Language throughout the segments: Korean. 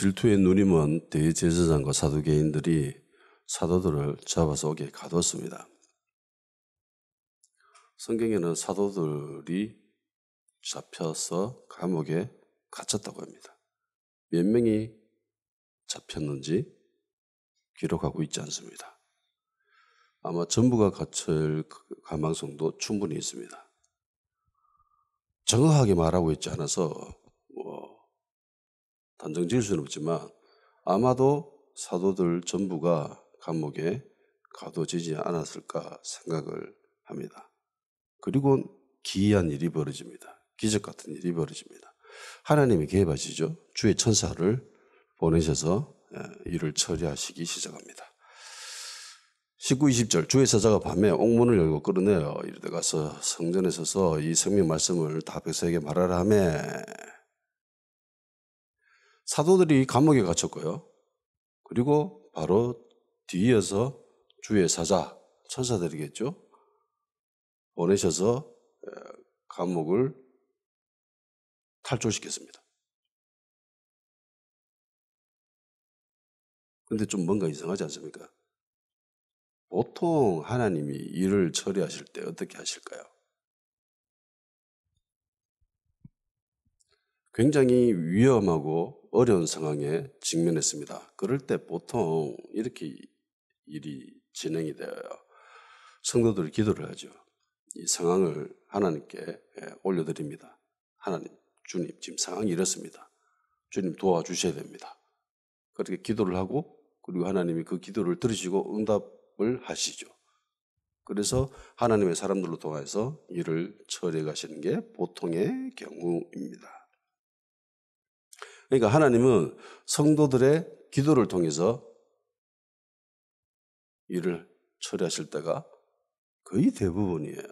질투의 눈이 먼 대제사장과 사두개인들이 사도들을 잡아서 오게 가뒀습니다. 성경에는 사도들이 잡혀서 감옥에 갇혔다고 합니다. 몇 명이 잡혔는지 기록하고 있지 않습니다. 아마 전부가 갇힐 가망성도 충분히 있습니다. 정확하게 말하고 있지 않아서 단정 지을 수는 없지만 아마도 사도들 전부가 감옥에 가둬지지 않았을까 생각을 합니다. 그리고 기이한 일이 벌어집니다. 기적 같은 일이 벌어집니다. 하나님이 개입하시죠. 주의 천사를 보내셔서 일을 처리하시기 시작합니다. 19, 20절 주의 사자가 밤에 옥문을 열고 끌어내어 이르되 가서 성전에 서서 이 성경 말씀을 다 백성에게 말하라 하매 사도들이 감옥에 갇혔고요. 그리고 바로 뒤이어서 주의 사자, 천사들이겠죠. 보내셔서 감옥을 탈출시켰습니다. 근데 좀 뭔가 이상하지 않습니까? 보통 하나님이 일을 처리하실 때 어떻게 하실까요? 굉장히 위험하고 어려운 상황에 직면했습니다. 그럴 때 보통 이렇게 일이 진행이 되어요. 성도들이 기도를 하죠. 이 상황을 하나님께 올려드립니다. 하나님, 주님, 지금 상황이 이렇습니다. 주님 도와주셔야 됩니다. 그렇게 기도를 하고 그리고 하나님이 그 기도를 들으시고 응답을 하시죠. 그래서 하나님의 사람들로 통해서 일을 처리해 가시는 게 보통의 경우입니다. 그러니까 하나님은 성도들의 기도를 통해서 일을 처리하실 때가 거의 대부분이에요.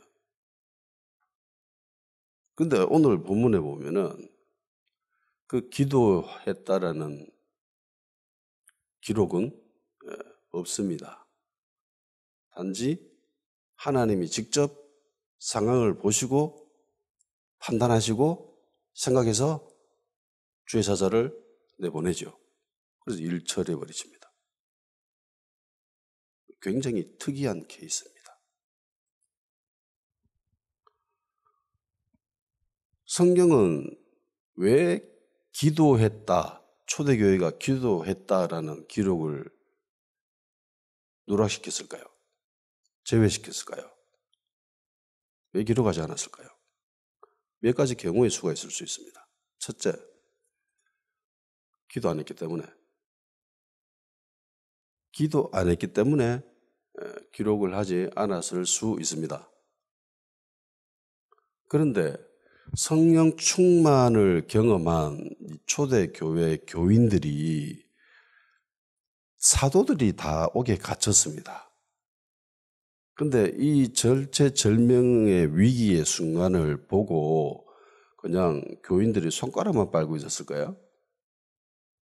근데 오늘 본문에 보면은 그 기도했다라는 기록은 없습니다. 단지 하나님이 직접 상황을 보시고 판단하시고 생각해서 주의 사자를 내보내죠. 그래서 일 처리해버리십니다. 굉장히 특이한 케이스입니다. 성경은 왜 기도했다, 초대교회가 기도했다라는 기록을 누락시켰을까요? 제외시켰을까요? 왜 기록하지 않았을까요? 몇 가지 경우의 수가 있을 수 있습니다. 첫째, 기도 안 했기 때문에. 기도 안 했기 때문에 기록을 하지 않았을 수 있습니다. 그런데 성령 충만을 경험한 초대교회 교인들이 사도들이 다 옥에 갇혔습니다. 그런데 이 절체절명의 위기의 순간을 보고 그냥 교인들이 손가락만 빨고 있었을까요?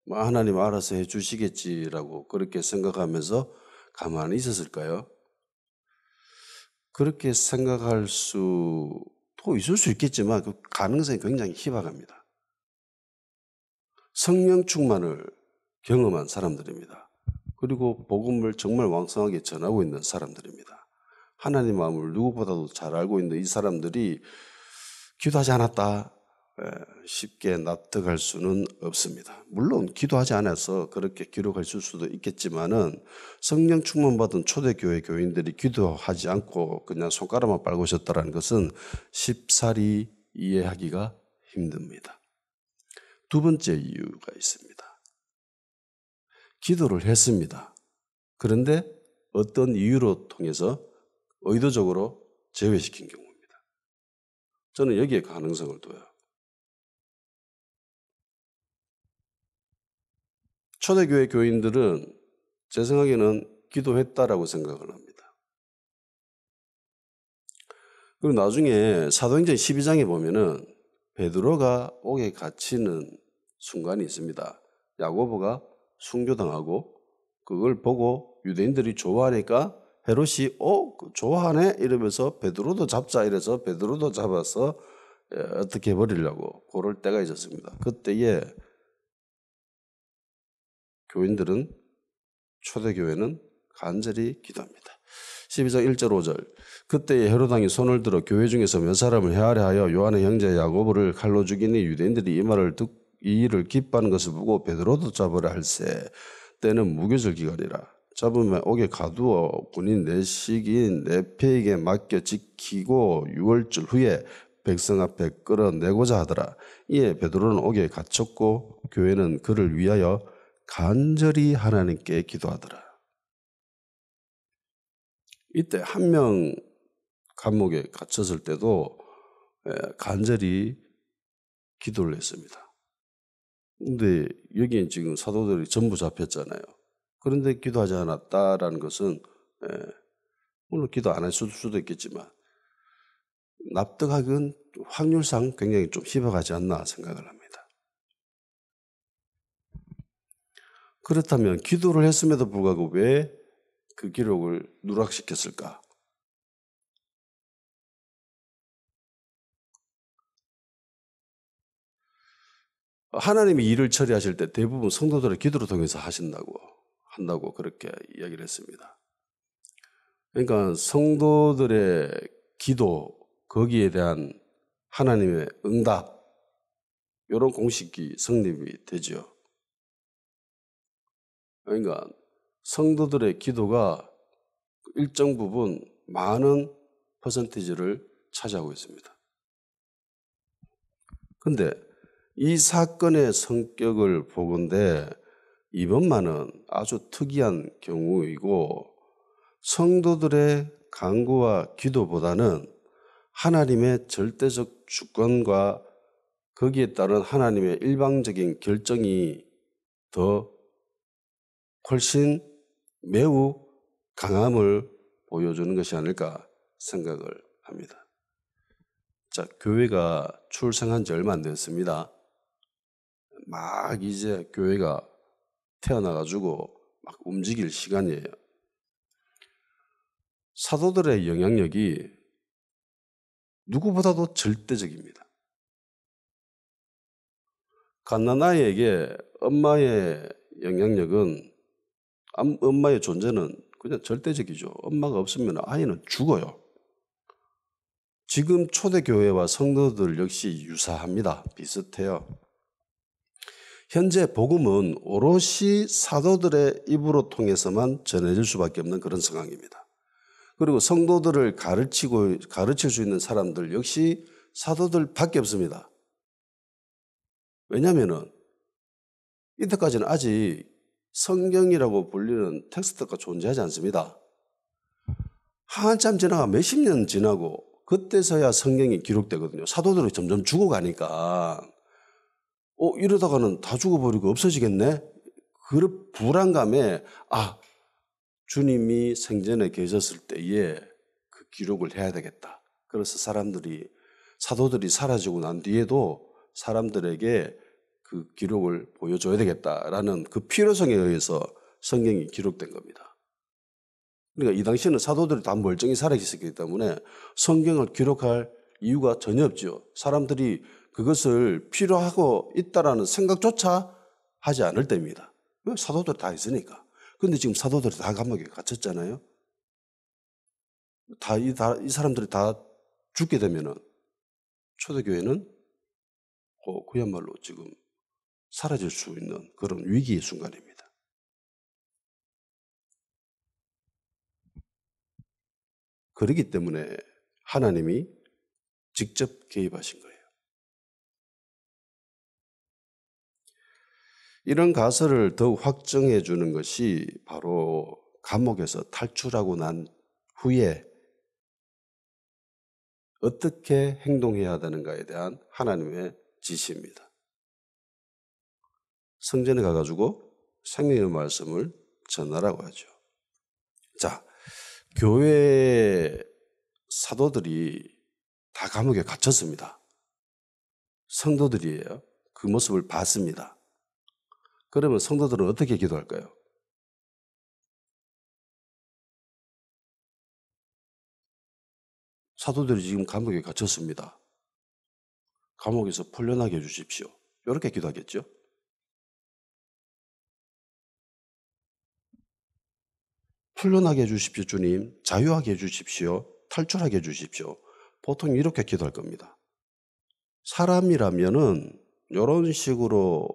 뭐 하나님 알아서 해주시겠지라고 그렇게 생각하면서 가만히 있었을까요? 그렇게 생각할 수도 있을 수 있겠지만 그 가능성이 굉장히 희박합니다. 성령 충만을 경험한 사람들입니다. 그리고 복음을 정말 왕성하게 전하고 있는 사람들입니다. 하나님 마음을 누구보다도 잘 알고 있는 이 사람들이 기도하지 않았다 쉽게 납득할 수는 없습니다. 물론 기도하지 않아서 그렇게 기록했을 수도 있겠지만은 성령 충만받은 초대교회 교인들이 기도하지 않고 그냥 손가락만 빨고 있었다는 것은 쉽사리 이해하기가 힘듭니다. 두 번째 이유가 있습니다. 기도를 했습니다. 그런데 어떤 이유로 통해서 의도적으로 제외시킨 경우입니다. 저는 여기에 가능성을 둬요. 초대교회 교인들은 제 생각에는 기도했다라고 생각을 합니다. 그리고 나중에 사도행전 12장에 보면은 베드로가 옥에 갇히는 순간이 있습니다. 야고보가 순교당하고 그걸 보고 유대인들이 좋아하니까 헤롯이 좋아하네 이러면서 베드로도 잡자 이래서 베드로도 잡아서 어떻게 해버리려고 그럴 때가 있었습니다. 그때에 교인들은 초대교회는 간절히 기도합니다. 12장 1절 5절 그때 헤롯 왕이 손을 들어 교회 중에서 몇 사람을 헤아려 하여 요한의 형제 야고보를 칼로 죽이니 유대인들이 이 일을 기뻐하는 것을 보고 베드로도 잡으라 할세 때는 무교절 기간이라 잡으면 옥에 가두어 군인 내식인 내패에게 맡겨 지키고 6월절 후에 백성 앞에 끌어내고자 하더라. 이에 베드로는 옥에 갇혔고 교회는 그를 위하여 간절히 하나님께 기도하더라. 이때 한 명 감옥에 갇혔을 때도 간절히 기도를 했습니다. 근데 여기엔 지금 사도들이 전부 잡혔잖아요. 그런데 기도하지 않았다라는 것은 물론 기도 안 할 수도 있겠지만 납득하기는 확률상 굉장히 좀 희박하지 않나 생각을 합니다. 그렇다면 기도를 했음에도 불구하고 왜 그 기록을 누락시켰을까? 하나님이 일을 처리하실 때 대부분 성도들의 기도를 통해서 한다고 그렇게 이야기를 했습니다. 그러니까 성도들의 기도, 거기에 대한 하나님의 응답, 이런 공식이 성립이 되죠. 그러니까 성도들의 기도가 일정 부분 많은 퍼센티지를 차지하고 있습니다. 그런데 이 사건의 성격을 보건대 이번만은 아주 특이한 경우이고 성도들의 간구와 기도보다는 하나님의 절대적 주권과 거기에 따른 하나님의 일방적인 결정이 더 훨씬 매우 강함을 보여주는 것이 아닐까 생각을 합니다. 자, 교회가 출생한 지 얼마 안 됐습니다. 막 이제 교회가 태어나가지고 막 움직일 시간이에요. 사도들의 영향력이 누구보다도 절대적입니다. 갓난아이에게 엄마의 영향력은 엄마의 존재는 그냥 절대적이죠. 엄마가 없으면 아이는 죽어요. 지금 초대교회와 성도들 역시 유사합니다. 비슷해요. 현재 복음은 오롯이 사도들의 입으로 통해서만 전해질 수밖에 없는 그런 상황입니다. 그리고 성도들을 가르칠 수 있는 사람들 역시 사도들밖에 없습니다. 왜냐하면 이때까지는 아직 성경이라고 불리는 텍스트가 존재하지 않습니다. 한참 지나가 몇십 년 지나고 그때서야 성경이 기록되거든요. 사도들이 점점 죽어가니까 이러다가는 다 죽어버리고 없어지겠네? 그런 불안감에 주님이 생전에 계셨을 때에 그 기록을 해야 되겠다. 그래서 사도들이 사라지고 난 뒤에도 사람들에게 그 기록을 보여줘야 되겠다라는 그 필요성에 의해서 성경이 기록된 겁니다. 그러니까 이 당시에는 사도들이 다 멀쩡히 살아있었기 때문에 성경을 기록할 이유가 전혀 없죠. 사람들이 그것을 필요하고 있다라는 생각조차 하지 않을 때입니다. 왜? 사도들이 다 있으니까. 그런데 지금 사도들이 다 감옥에 갇혔잖아요. 이 사람들이 다 죽게 되면은 초대교회는 그야말로 지금 사라질 수 있는 그런 위기의 순간입니다. 그렇기 때문에 하나님이 직접 개입하신 거예요. 이런 가설을 더욱 확정해 주는 것이 바로 감옥에서 탈출하고 난 후에 어떻게 행동해야 되는가에 대한 하나님의 지시입니다. 성전에 가가지고 생명의 말씀을 전하라고 하죠. 자, 교회 사도들이 다 감옥에 갇혔습니다. 성도들이에요. 그 모습을 봤습니다. 그러면 성도들은 어떻게 기도할까요? 사도들이 지금 감옥에 갇혔습니다. 감옥에서 풀려나게 해주십시오. 이렇게 기도하겠죠? 풀려나게 해주십시오, 주님. 자유하게 해주십시오. 탈출하게 해주십시오. 보통 이렇게 기도할 겁니다. 사람이라면은 이런 식으로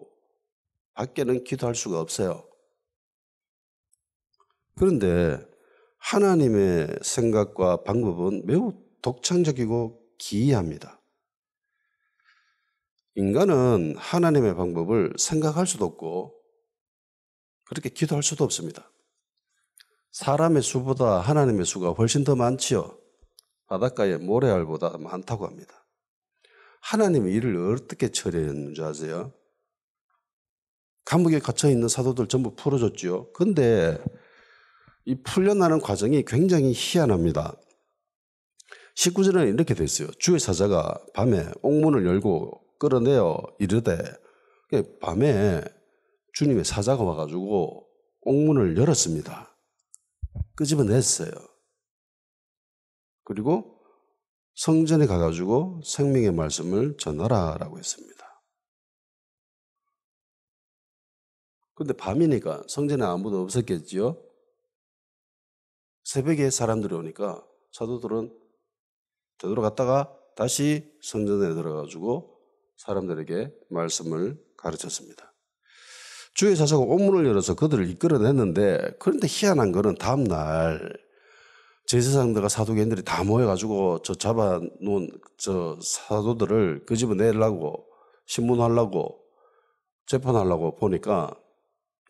밖에는 기도할 수가 없어요. 그런데 하나님의 생각과 방법은 매우 독창적이고 기이합니다. 인간은 하나님의 방법을 생각할 수도 없고 그렇게 기도할 수도 없습니다. 사람의 수보다 하나님의 수가 훨씬 더 많지요. 바닷가에 모래알보다 많다고 합니다. 하나님이 이를 어떻게 처리했는지 아세요? 감옥에 갇혀있는 사도들 전부 풀어줬죠. 근데 이 풀려나는 과정이 굉장히 희한합니다. 19절에는 이렇게 돼 있어요. 주의 사자가 밤에 옥문을 열고 끌어내어 이르되, 밤에 주님의 사자가 와가지고 옥문을 열었습니다. 끄집어냈어요. 그리고 성전에 가가지고 생명의 말씀을 전하라라고 했습니다. 근데 밤이니까 성전에 아무도 없었겠지요. 새벽에 사람들이 오니까 사도들은 되돌아갔다가 다시 성전에 들어가지고 사람들에게 말씀을 가르쳤습니다. 주의 사자가 옥문을 열어서 그들을 이끌어냈는데, 그런데 희한한 거는 다음날 제사장들과 사두개인들이 다 모여가지고 저 잡아놓은 저 사도들을 끄집어내려고 신문하려고 재판하려고 보니까,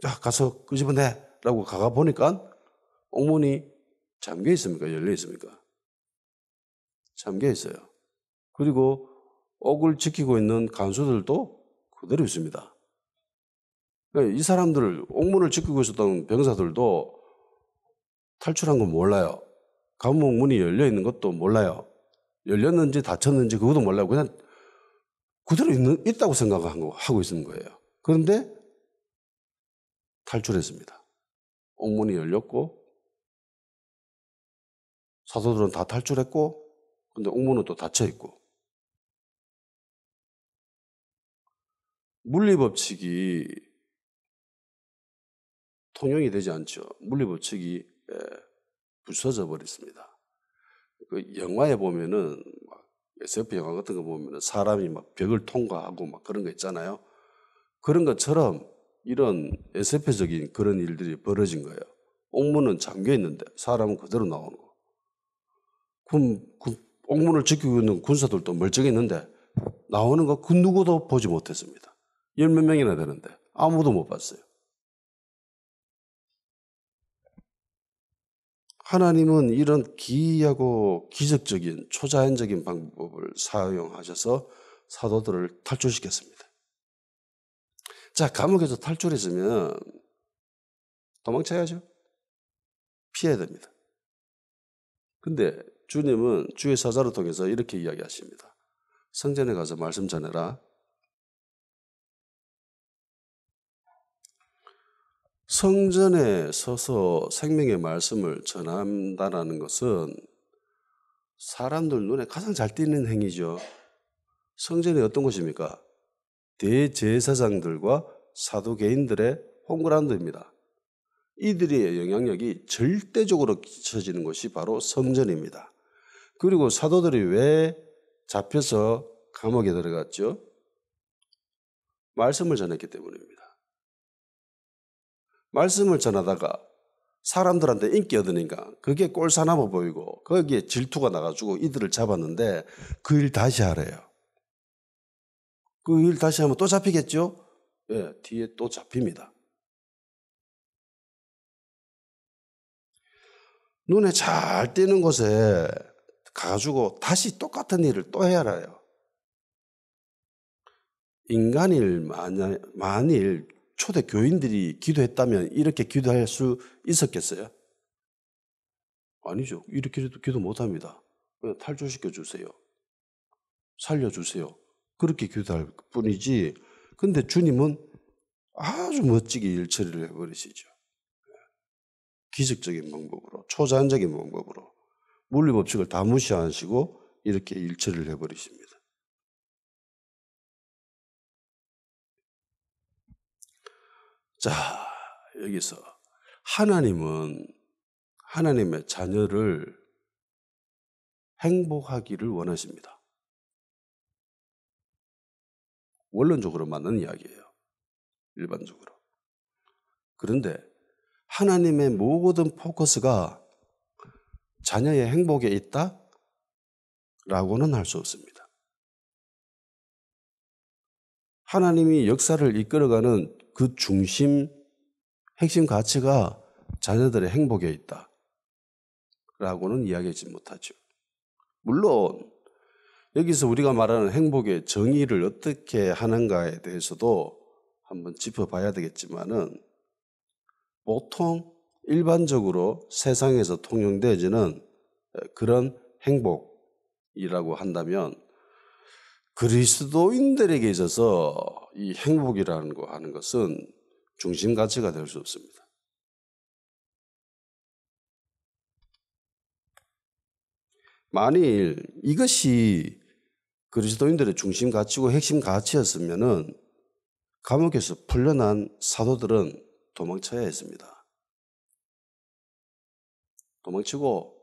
야, 가서 끄집어내라고 가가 보니까 옥문이 잠겨 있습니까? 열려 있습니까? 잠겨 있어요. 그리고 옥을 지키고 있는 간수들도 그대로 있습니다. 이 사람들, 옥문을 지키고 있었던 병사들도 탈출한 건 몰라요. 감옥 문이 열려 있는 것도 몰라요. 열렸는지 닫혔는지 그것도 몰라요. 그냥 그대로 있다고 생각하고 있는 거예요. 그런데 탈출했습니다. 옥문이 열렸고 사도들은 다 탈출했고, 근데 옥문은 또 닫혀 있고. 물리법칙이 통용이 되지 않죠. 물리법칙이 부서져 버렸습니다. 그 영화에 보면은 막 SF 영화 같은 거 보면은 사람이 막 벽을 통과하고 막 그런 거 있잖아요. 그런 것처럼 이런 SF적인 그런 일들이 벌어진 거예요. 옥문은 잠겨 있는데 사람은 그대로 나오는 거. 그럼 그 옥문을 지키고 있는 군사들도 멀쩡했는데 나오는 거 그 누구도 보지 못했습니다. 10몇 명이나 되는데 아무도 못 봤어요. 하나님은 이런 기이하고 기적적인 초자연적인 방법을 사용하셔서 사도들을 탈출시켰습니다. 자, 감옥에서 탈출했으면 도망쳐야죠. 피해야 됩니다. 근데 주님은 주의 사자를 통해서 이렇게 이야기하십니다. 성전에 가서 말씀 전해라. 성전에 서서 생명의 말씀을 전한다는 것은 사람들 눈에 가장 잘 띄는 행위죠. 성전이 어떤 곳입니까? 대제사장들과 사두개인들의 홈그라운드입니다. 이들의 영향력이 절대적으로 끼쳐지는 것이 바로 성전입니다. 그리고 사도들이 왜 잡혀서 감옥에 들어갔죠? 말씀을 전했기 때문입니다. 말씀을 전하다가 사람들한테 인기 얻으니까 그게 꼴사나워 보이고 거기에 질투가 나가지고 이들을 잡았는데 그 일 다시 하래요. 그 일 다시 하면 또 잡히겠죠? 예, 뒤에 또 잡힙니다. 눈에 잘 띄는 곳에 가가지고 다시 똑같은 일을 또 해야 해요. 인간일 만일 초대 교인들이 기도했다면 이렇게 기도할 수 있었겠어요? 아니죠. 이렇게 기도 못합니다. 그냥 탈출시켜 주세요. 살려주세요. 그렇게 기도할 뿐이지. 근데 주님은 아주 멋지게 일 처리를 해버리시죠. 기적적인 방법으로, 초자연적인 방법으로 물리법칙을 다 무시하시고 이렇게 일 처리를 해버리십니다. 자, 여기서 하나님은 하나님의 자녀를 행복하기를 원하십니다. 원론적으로 맞는 이야기예요. 일반적으로. 그런데 하나님의 모든 포커스가 자녀의 행복에 있다? 라고는 할 수 없습니다. 하나님이 역사를 이끌어가는 그 중심, 핵심 가치가 자녀들의 행복에 있다. 라고는 이야기하지 못하죠. 물론 여기서 우리가 말하는 행복의 정의를 어떻게 하는가에 대해서도 한번 짚어봐야 되겠지만은 보통 일반적으로 세상에서 통용되어지는 그런 행복이라고 한다면 그리스도인들에게 있어서 이 행복이라는 거 하는 것은 중심 가치가 될 수 없습니다. 만일 이것이 그리스도인들의 중심 가치고 핵심 가치였으면은 감옥에서 풀려난 사도들은 도망쳐야 했습니다. 도망치고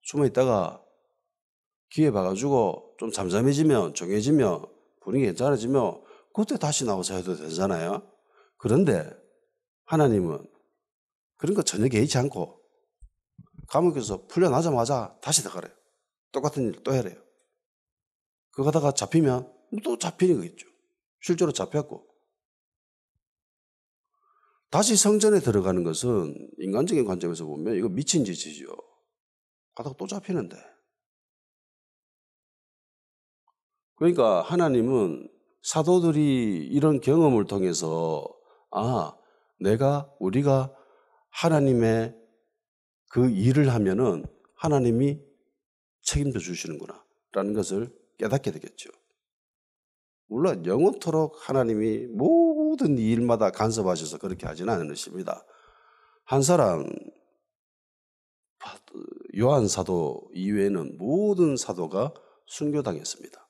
숨어 있다가 기회 봐가지고 좀 잠잠해지면, 정해지면, 분위기 괜찮아지면 그때 다시 나와서 해도 되잖아요. 그런데 하나님은 그런 거 전혀 개의치 않고 감옥에서 풀려나자마자 다시 들어가래요. 똑같은 일 또 해래요. 그거 하다가 잡히면 또 잡히는 거겠죠. 실제로 잡혔고. 다시 성전에 들어가는 것은 인간적인 관점에서 보면 이거 미친 짓이죠. 가다가 또 잡히는데. 그러니까 하나님은 사도들이 이런 경험을 통해서 우리가 하나님의 그 일을 하면은 하나님이 책임져 주시는구나 라는 것을 깨닫게 되겠죠. 물론 영원토록 하나님이 모든 일마다 간섭하셔서 그렇게 하지는 않으십니다. 한 사람 요한 사도 이외에는 모든 사도가 순교당했습니다.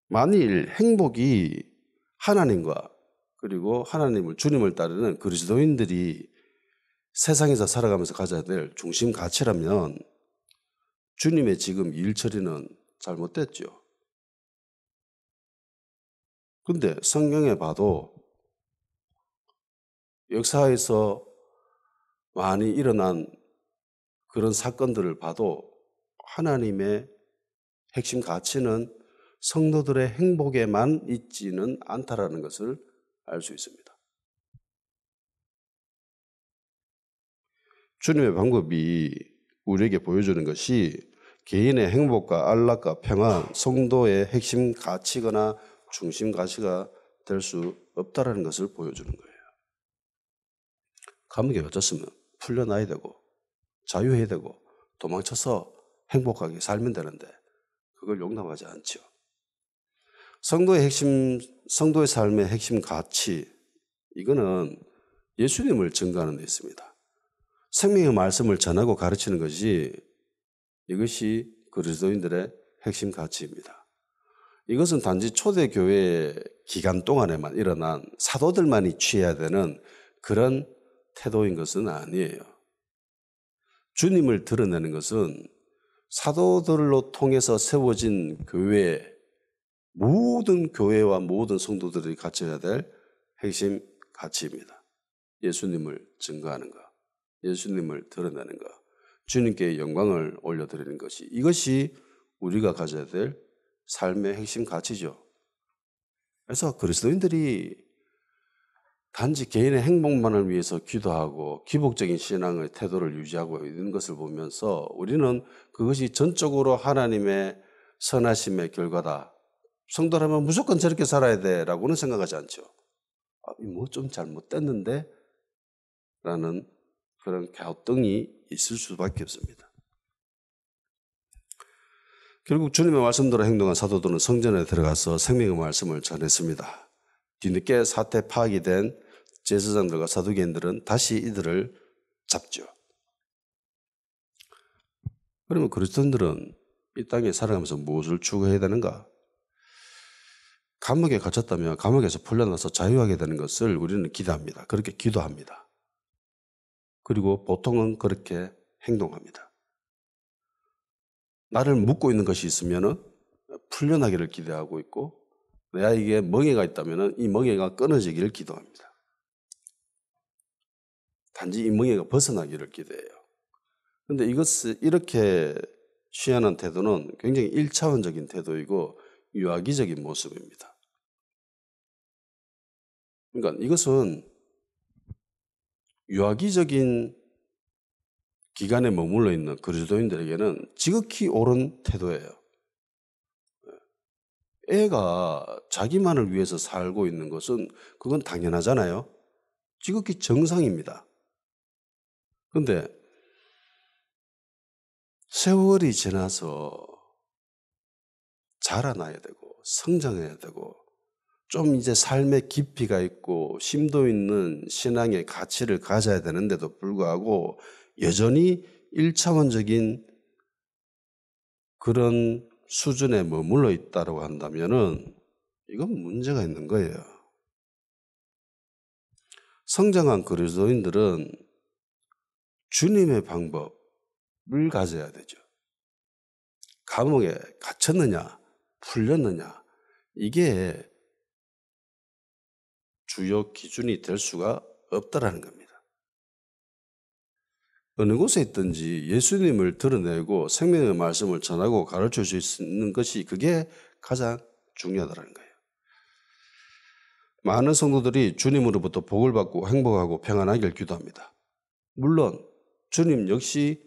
만일 행복이 하나님과 그리고 하나님을 주님을 따르는 그리스도인들이 세상에서 살아가면서 가져야 될 중심 가치라면 주님의 지금 일 처리는 잘못됐죠. 근데 성경에 봐도 역사에서 많이 일어난 그런 사건들을 봐도 하나님의 핵심 가치는 성도들의 행복에만 있지는 않다라는 것을 알 수 있습니다. 주님의 방법이 우리에게 보여주는 것이 개인의 행복과 안락과 평안, 성도의 핵심 가치거나 중심 가치가 될 수 없다라는 것을 보여주는 거예요. 감옥에 갇혔으면 풀려나야 되고 자유해야 되고 도망쳐서 행복하게 살면 되는데 그걸 용납하지 않죠. 성도의 삶의 핵심 가치, 이거는 예수님을 증거하는 데 있습니다. 생명의 말씀을 전하고 가르치는 것이 이것이 그리스도인들의 핵심 가치입니다. 이것은 단지 초대교회 기간 동안에만 일어난 사도들만이 취해야 되는 그런 태도인 것은 아니에요. 주님을 드러내는 것은 사도들로 통해서 세워진 교회, 모든 교회와 모든 성도들이 갖춰야 될 핵심 가치입니다. 예수님을 증거하는 것, 예수님을 드러내는 것, 주님께 영광을 올려드리는 것이, 이것이 우리가 가져야 될 삶의 핵심 가치죠. 그래서 그리스도인들이 단지 개인의 행복만을 위해서 기도하고 기복적인 신앙의 태도를 유지하고 있는 것을 보면서 우리는 그것이 전적으로 하나님의 선하심의 결과다. 성도라면 무조건 저렇게 살아야 돼라고는 생각하지 않죠. 뭐 좀 잘못됐는데? 라는 그런 갸우뚱이 있을 수밖에 없습니다. 결국 주님의 말씀대로 행동한 사도들은 성전에 들어가서 생명의 말씀을 전했습니다. 뒤늦게 사태 파악이 된 제사장들과 사두개인들은 다시 이들을 잡죠. 그러면 그리스도인들은 이 땅에 살아가면서 무엇을 추구해야 되는가? 감옥에 갇혔다면 감옥에서 풀려나서 자유하게 되는 것을 우리는 기대합니다. 그렇게 기도합니다. 그리고 보통은 그렇게 행동합니다. 나를 묶고 있는 것이 있으면 풀려나기를 기대하고 있고, 내에게 멍에가 있다면 이 멍에가 끊어지기를 기도합니다. 단지 이 멍에가 벗어나기를 기대해요. 그런데 이것을 이렇게 취하는 태도는 굉장히 1차원적인 태도이고 유아기적인 모습입니다. 그러니까 이것은 유아기적인 기간에 머물러 있는 그리스도인들에게는 지극히 옳은 태도예요. 애가 자기만을 위해서 살고 있는 것은 그건 당연하잖아요. 지극히 정상입니다. 그런데 세월이 지나서 자라나야 되고 성장해야 되고 좀 이제 삶의 깊이가 있고 심도 있는 신앙의 가치를 가져야 되는데도 불구하고 여전히 1차원적인 그런 수준에 머물러 있다고 한다면은 이건 문제가 있는 거예요. 성장한 그리스도인들은 주님의 방법을 가져야 되죠. 감옥에 갇혔느냐, 풀렸느냐, 이게 주요 기준이 될 수가 없다라는 겁니다. 어느 곳에 있든지 예수님을 드러내고 생명의 말씀을 전하고 가르칠 수 있는 것이 그게 가장 중요하다는 거예요. 많은 성도들이 주님으로부터 복을 받고 행복하고 평안하길 기도합니다. 물론 주님 역시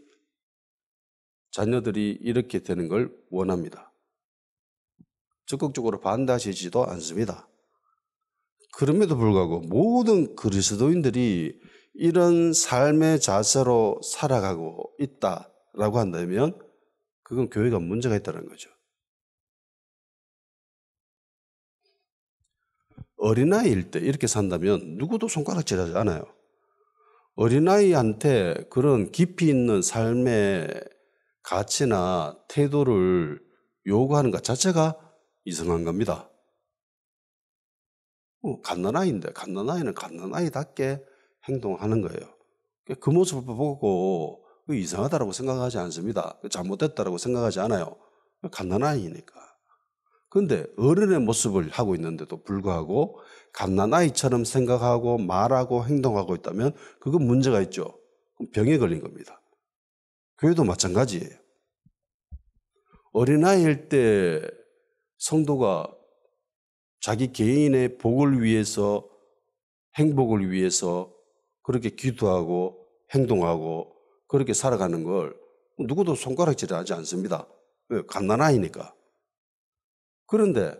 자녀들이 이렇게 되는 걸 원합니다. 적극적으로 반대하시지도 않습니다. 그럼에도 불구하고 모든 그리스도인들이 이런 삶의 자세로 살아가고 있다라고 한다면 그건 교회가 문제가 있다는 거죠. 어린아이일 때 이렇게 산다면 누구도 손가락질하지 않아요. 어린아이한테 그런 깊이 있는 삶의 가치나 태도를 요구하는 것 자체가 이상한 겁니다. 갓난아이인데 갓난아이는 갓난아이답게 행동하는 거예요. 그 모습을 보고 이상하다고 생각하지 않습니다. 잘못됐다고 생각하지 않아요. 갓난아이니까. 그런데 어른의 모습을 하고 있는데도 불구하고 갓난아이처럼 생각하고 말하고 행동하고 있다면 그건 문제가 있죠. 병에 걸린 겁니다. 교회도 마찬가지예요. 어린아이일 때 성도가 자기 개인의 복을 위해서 행복을 위해서 그렇게 기도하고 행동하고 그렇게 살아가는 걸 누구도 손가락질하지 않습니다. 왜? 갓난아이니까. 그런데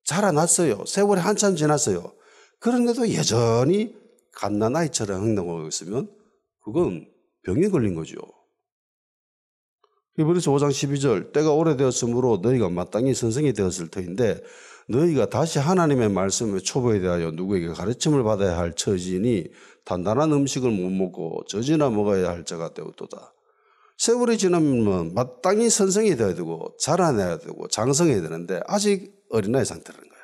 자라났어요. 세월이 한참 지났어요. 그런데도 여전히 갓난아이처럼 행동하고 있으면 그건 병에 걸린 거죠. 히브리서 5장 12절 때가 오래되었으므로 너희가 마땅히 선생이 되었을 터인데 너희가 다시 하나님의 말씀에 초보에 대하여 누구에게 가르침을 받아야 할 처지니 단단한 음식을 못 먹고 젖이나 먹어야 할 자가 되었도다. 세월이 지나면 마땅히 선생이 되어야 되고 자라나야 되고 장성해야 되는데 아직 어린아이 상태라는 거야.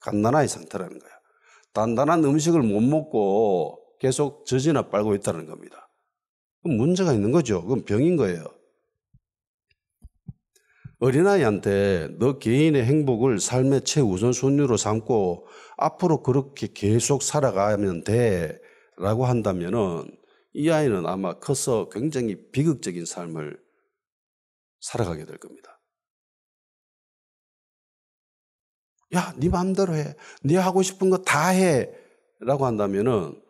갓난아이 상태라는 거야. 단단한 음식을 못 먹고 계속 젖이나 빨고 있다는 겁니다. 그럼 문제가 있는 거죠. 그건 병인 거예요. 어린아이한테 너 개인의 행복을 삶의 최우선순위로 삼고 앞으로 그렇게 계속 살아가면 돼 라고 한다면은 이 아이는 아마 커서 굉장히 비극적인 삶을 살아가게 될 겁니다. 야, 네 마음대로 해. 네 하고 싶은 거 다 해 라고 한다면은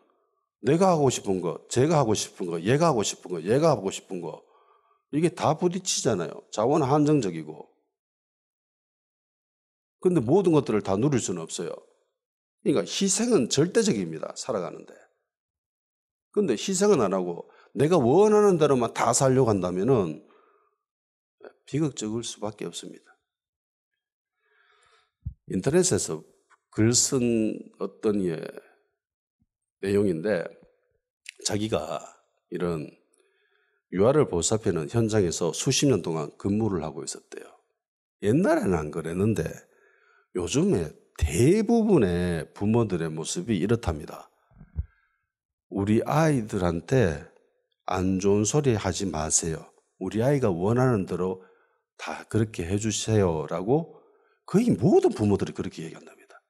내가 하고 싶은 거, 제가 하고 싶은 거, 얘가 하고 싶은 거, 얘가 하고 싶은 거 이게 다 부딪히잖아요. 자원은 한정적이고. 그런데 모든 것들을 다 누릴 수는 없어요. 그러니까 희생은 절대적입니다. 살아가는데. 그런데 희생은 안 하고 내가 원하는 대로만 다 살려고 한다면은 비극적일 수밖에 없습니다. 인터넷에서 글 쓴 어떤 내용인데 자기가 이런 유아를 보살피는 현장에서 수십 년 동안 근무를 하고 있었대요. 옛날에는 안 그랬는데 요즘에 대부분의 부모들의 모습이 이렇답니다. 우리 아이들한테 안 좋은 소리 하지 마세요. 우리 아이가 원하는 대로 다 그렇게 해주세요라고 거의 모든 부모들이 그렇게 얘기한답니다.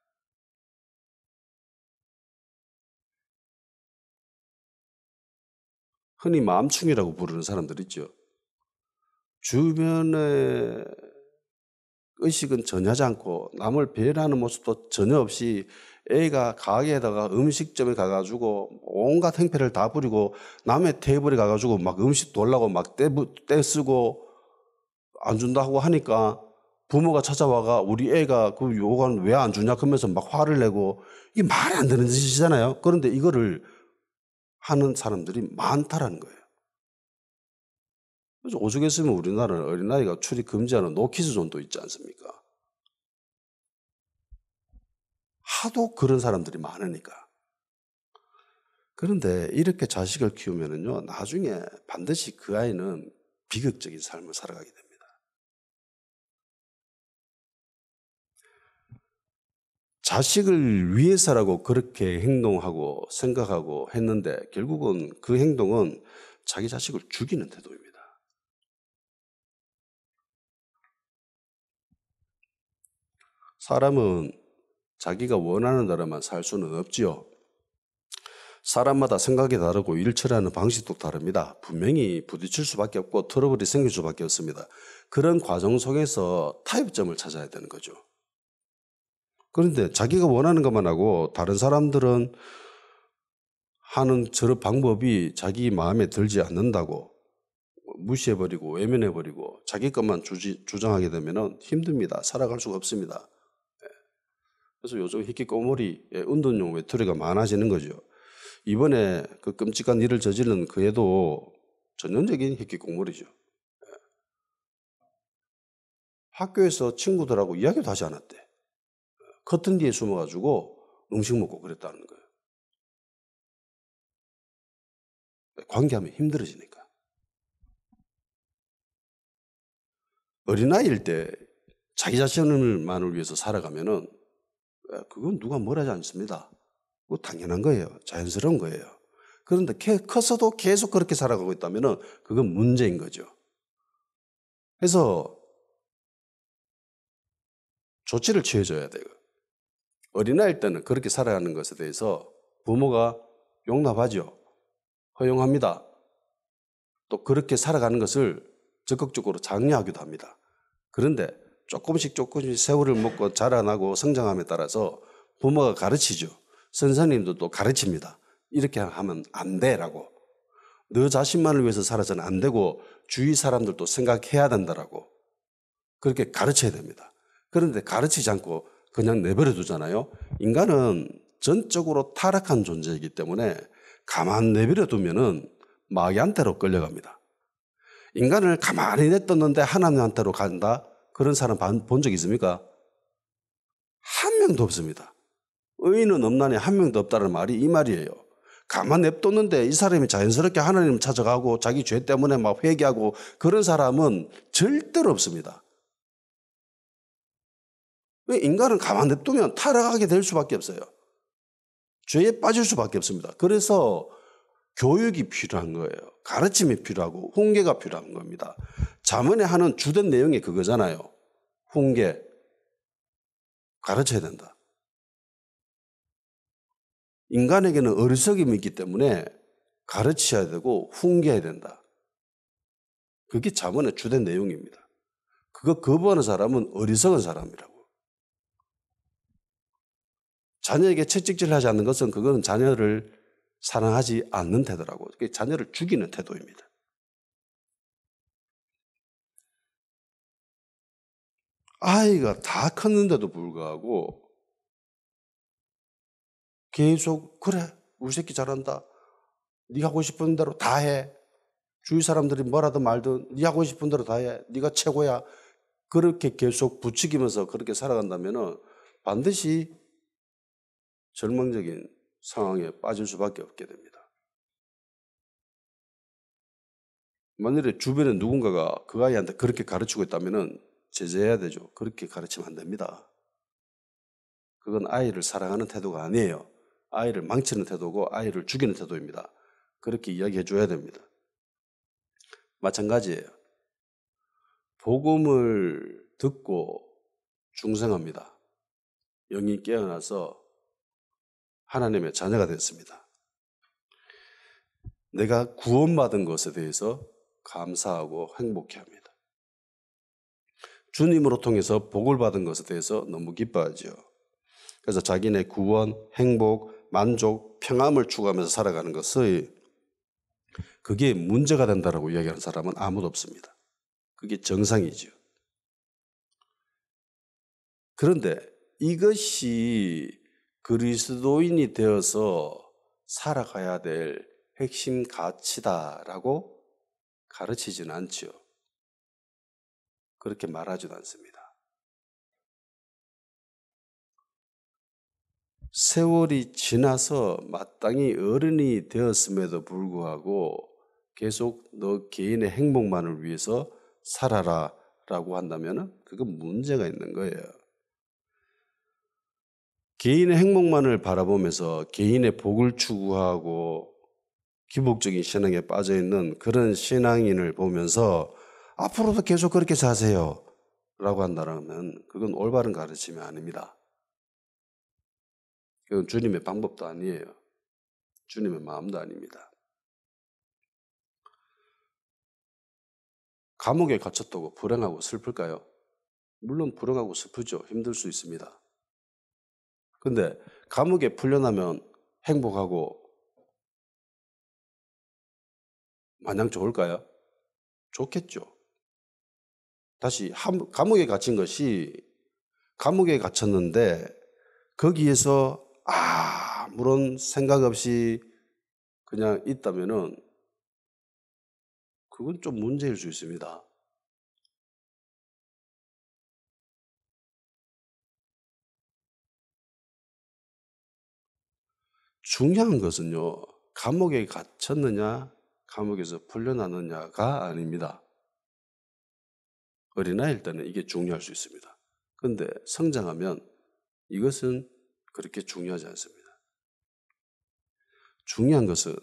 흔히 맘충이라고 부르는 사람들 있죠. 주변에 의식은 전혀 하지 않고 남을 배려하는 모습도 전혀 없이 애가 가게에다가 음식점에 가가지고 온갖 행패를 다 부리고 남의 테이블에 가가지고 막 음식 돌라고 막 떼쓰고 안 준다고 하니까 부모가 찾아와가 우리 애가 그 요건 왜 안 주냐 그러면서 막 화를 내고 이게 말이 안 되는 짓이잖아요. 그런데 이거를 하는 사람들이 많다라는 거예요. 그래서 오죽했으면 우리나라는 어린아이가 출입 금지하는 노키즈 존도 있지 않습니까? 하도 그런 사람들이 많으니까. 그런데 이렇게 자식을 키우면은요, 나중에 반드시 그 아이는 비극적인 삶을 살아가게 됩니다. 자식을 위해서라고 그렇게 행동하고 생각하고 했는데 결국은 그 행동은 자기 자식을 죽이는 태도입니다. 사람은 자기가 원하는 대로만 살 수는 없지요. 사람마다 생각이 다르고 일 처리하는 방식도 다릅니다. 분명히 부딪힐 수밖에 없고 트러블이 생길 수밖에 없습니다. 그런 과정 속에서 타협점을 찾아야 되는 거죠. 그런데 자기가 원하는 것만 하고 다른 사람들은 하는 저런 방법이 자기 마음에 들지 않는다고 무시해버리고 외면해버리고 자기 것만 주장하게 되면 힘듭니다. 살아갈 수가 없습니다. 그래서 요즘 히키코모리의 운동용 외톨이가 많아지는 거죠. 이번에 그 끔찍한 일을 저지른 그 애도 전형적인 히키코모리죠. 학교에서 친구들하고 이야기도 하지 않았대. 커튼 뒤에 숨어가지고 음식 먹고 그랬다는 거예요. 관계하면 힘들어지니까. 어린아이일 때 자기 자신만을 위해서 살아가면은 그건 누가 뭘 하지 않습니다. 그거 당연한 거예요. 자연스러운 거예요. 그런데 커서도 계속 그렇게 살아가고 있다면은 그건 문제인 거죠. 그래서 조치를 취해줘야 돼요. 어린아이일 때는 그렇게 살아가는 것에 대해서 부모가 용납하죠. 허용합니다. 또 그렇게 살아가는 것을 적극적으로 장려하기도 합니다. 그런데 조금씩 세월을 먹고 자라나고 성장함에 따라서 부모가 가르치죠. 선생님도 가르칩니다. 이렇게 하면 안 돼라고. 너 자신만을 위해서 살아서는 안 되고 주위 사람들도 생각해야 된다라고. 그렇게 가르쳐야 됩니다. 그런데 가르치지 않고 그냥 내버려 두잖아요. 인간은 전적으로 타락한 존재이기 때문에 가만 내버려 두면은 마귀한테로 끌려갑니다. 인간을 가만히 냅뒀는데 하나님한테로 간다? 그런 사람 본 적 있습니까? 한 명도 없습니다. 의인은 없나니 한 명도 없다는 말이 이 말이에요. 가만 냅뒀는데 이 사람이 자연스럽게 하나님 찾아가고 자기 죄 때문에 막 회개하고 그런 사람은 절대로 없습니다. 인간은 가만 냅두면 타락하게 될 수밖에 없어요. 죄에 빠질 수밖에 없습니다. 그래서 교육이 필요한 거예요. 가르침이 필요하고 훈계가 필요한 겁니다. 잠언에 하는 주된 내용이 그거잖아요. 훈계. 가르쳐야 된다. 인간에게는 어리석임이 있기 때문에 가르쳐야 되고 훈계해야 된다. 그게 잠언의 주된 내용입니다. 그거 거부하는 사람은 어리석은 사람이라고. 자녀에게 채찍질을 하지 않는 것은 그거는 자녀를 사랑하지 않는 태도라고. 그게 자녀를 죽이는 태도입니다. 아이가 다 컸는데도 불구하고 계속 그래 우리 새끼 잘한다. 네가 하고 싶은 대로 다 해. 주위 사람들이 뭐라든 말든 네 하고 싶은 대로 다 해. 네가 최고야. 그렇게 계속 부추기면서 그렇게 살아간다면 반드시 절망적인 상황에 빠질 수밖에 없게 됩니다. 만일에 주변에 누군가가 그 아이한테 그렇게 가르치고 있다면 제재해야 되죠. 그렇게 가르치면 안 됩니다. 그건 아이를 사랑하는 태도가 아니에요. 아이를 망치는 태도고 아이를 죽이는 태도입니다. 그렇게 이야기해 줘야 됩니다. 마찬가지예요. 복음을 듣고 중생합니다. 영이 깨어나서 하나님의 자녀가 됐습니다. 내가 구원받은 것에 대해서 감사하고 행복해합니다. 주님으로 통해서 복을 받은 것에 대해서 너무 기뻐하죠. 그래서 자기네 구원, 행복, 만족, 평안을 추구하면서 살아가는 것이 그게 문제가 된다라고 이야기하는 사람은 아무도 없습니다. 그게 정상이죠. 그런데 이것이 그리스도인이 되어서 살아가야 될 핵심 가치다라고 가르치지는 않죠. 그렇게 말하지도 않습니다. 세월이 지나서 마땅히 어른이 되었음에도 불구하고 계속 너 개인의 행복만을 위해서 살아라 라고 한다면 그건 문제가 있는 거예요. 개인의 행복만을 바라보면서 개인의 복을 추구하고 기복적인 신앙에 빠져있는 그런 신앙인을 보면서 앞으로도 계속 그렇게 사세요 라고 한다면 그건 올바른 가르침이 아닙니다. 그건 주님의 방법도 아니에요. 주님의 마음도 아닙니다. 감옥에 갇혔다고 불행하고 슬플까요? 물론 불행하고 슬프죠. 힘들 수 있습니다. 근데 감옥에 풀려나면 행복하고 마냥 좋을까요? 좋겠죠. 다시 감옥에 갇힌 것이 감옥에 갇혔는데 거기에서 아무런 생각 없이 그냥 있다면은 그건 좀 문제일 수 있습니다. 중요한 것은요, 감옥에 갇혔느냐, 감옥에서 풀려나느냐가 아닙니다. 어린아이일 때는 이게 중요할 수 있습니다. 그런데 성장하면 이것은 그렇게 중요하지 않습니다. 중요한 것은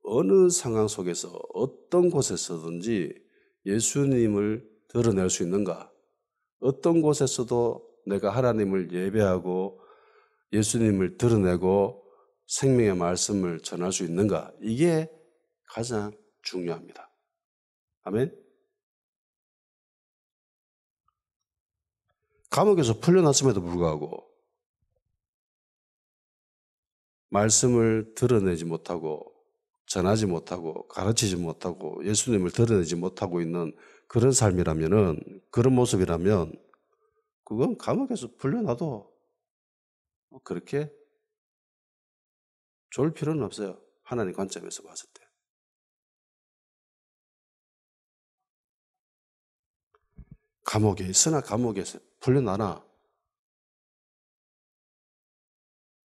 어느 상황 속에서 어떤 곳에서든지 예수님을 드러낼 수 있는가, 어떤 곳에서도 내가 하나님을 예배하고 예수님을 드러내고 생명의 말씀을 전할 수 있는가, 이게 가장 중요합니다. 아멘? 감옥에서 풀려났음에도 불구하고 말씀을 드러내지 못하고 전하지 못하고 가르치지 못하고 예수님을 드러내지 못하고 있는 그런 삶이라면은, 그런 모습이라면 그건 감옥에서 풀려나도 그렇게 좋을 필요는 없어요. 하나님 관점에서 봤을 때. 감옥에 있으나 감옥에서 풀려나나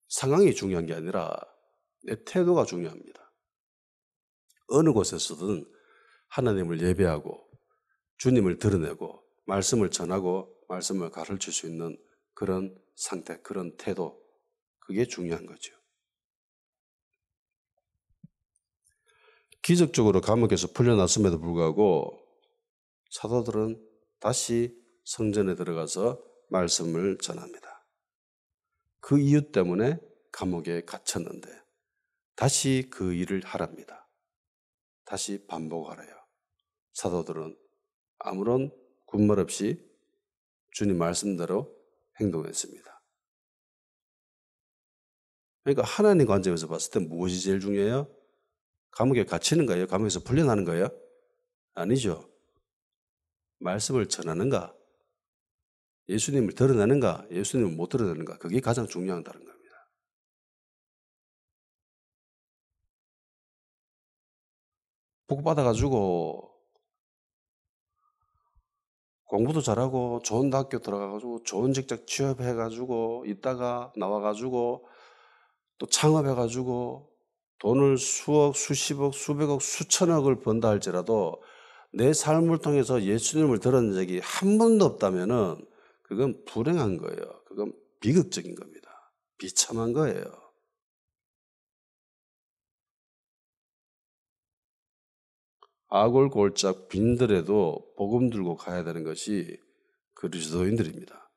상황이 중요한 게 아니라 내 태도가 중요합니다. 어느 곳에서든 하나님을 예배하고 주님을 드러내고 말씀을 전하고 말씀을 가르칠 수 있는 그런 상태, 그런 태도, 그게 중요한 거죠. 기적적으로 감옥에서 풀려났음에도 불구하고 사도들은 다시 성전에 들어가서 말씀을 전합니다. 그 이유 때문에 감옥에 갇혔는데 다시 그 일을 하랍니다. 다시 반복하래요. 사도들은 아무런 군말 없이 주님 말씀대로 행동했습니다. 그러니까 하나님 관점에서 봤을 때 무엇이 제일 중요해요? 감옥에 갇히는 거예요? 감옥에서 풀려나는 거예요? 아니죠. 말씀을 전하는가? 예수님을 드러내는가? 예수님을 못 드러내는가? 그게 가장 중요하다는 겁니다. 복 받아가지고 공부도 잘하고 좋은 대학교 들어가가지고 좋은 직장 취업해가지고 있다가 나와가지고 또 창업해가지고 돈을 수억, 수십억, 수백억, 수천억을 번다 할지라도 내 삶을 통해서 예수님을 드러낸 적이 한 번도 없다면은 그건 불행한 거예요. 그건 비극적인 겁니다. 비참한 거예요. 아골골짝 빈들에도 복음 들고 가야 되는 것이 그리스도인들입니다.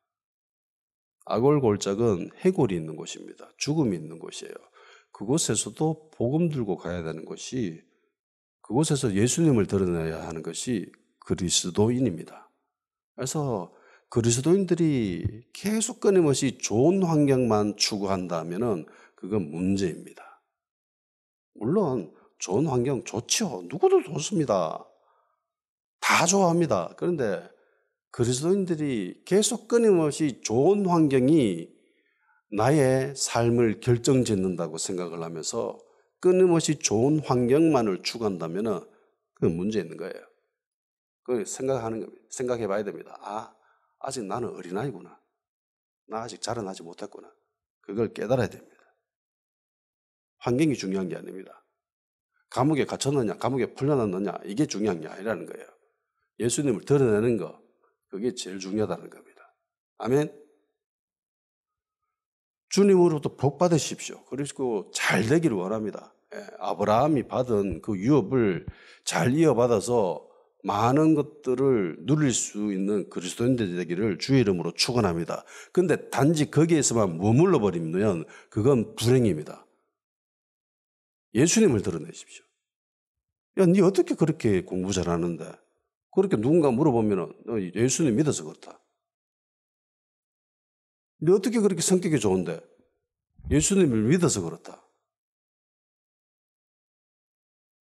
아골골짝은 해골이 있는 곳입니다. 죽음이 있는 곳이에요. 그곳에서도 복음 들고 가야 되는 것이, 그곳에서 예수님을 드러내야 하는 것이 그리스도인입니다. 그래서 그리스도인들이 계속 끊임없이 좋은 환경만 추구한다면은 그건 문제입니다. 물론 좋은 환경 좋죠. 누구도 좋습니다. 다 좋아합니다. 그런데 그리스도인들이 계속 끊임없이 좋은 환경이 나의 삶을 결정짓는다고 생각을 하면서 끊임없이 좋은 환경만을 추구한다면 그건 문제 있는 거예요. 그걸 생각하는 겁니다. 생각해 봐야 됩니다. 아직 나는 어린아이구나. 나 아직 자라나지 못했구나. 그걸 깨달아야 됩니다. 환경이 중요한 게 아닙니다. 감옥에 갇혔느냐, 감옥에 풀려났느냐, 이게 중요한 게 아니라는 거예요. 예수님을 드러내는 거, 그게 제일 중요하다는 겁니다. 아멘. 주님으로부터 복 받으십시오. 그리고 잘 되기를 원합니다. 아브라함이 받은 그 유업을 잘 이어받아서 많은 것들을 누릴 수 있는 그리스도인들이 되기를 주의 이름으로 축원합니다. 그런데 단지 거기에서만 머물러 버리면 그건 불행입니다. 예수님을 드러내십시오. 야, 니 어떻게 그렇게 공부 잘하는데? 그렇게 누군가 물어보면 너 예수님 믿어서 그렇다. 니 어떻게 그렇게 성격이 좋은데? 예수님을 믿어서 그렇다.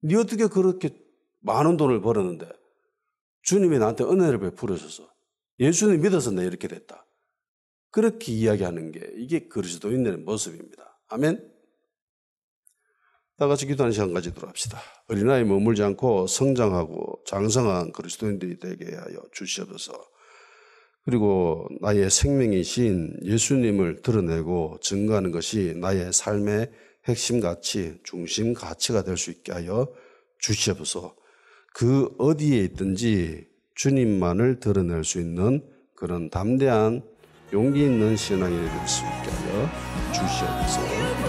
니 어떻게 그렇게 많은 돈을 벌었는데? 주님이 나한테 은혜를 베풀어줘서 예수님 믿어서 내 이렇게 됐다. 그렇게 이야기하는 게 이게 그리스도인들의 모습입니다. 아멘. 다 같이 기도하는 시간 가지도록 합시다. 어린아이 머물지 않고 성장하고 장성한 그리스도인들이 되게 하여 주시옵소서. 그리고 나의 생명이신 예수님을 드러내고 증거하는 것이 나의 삶의 핵심 가치, 중심 가치가 될 수 있게 하여 주시옵소서. 그 어디에 있든지 주님만을 드러낼 수 있는 그런 담대한 용기 있는 신앙이 될 수 있게 하여 주시옵소서.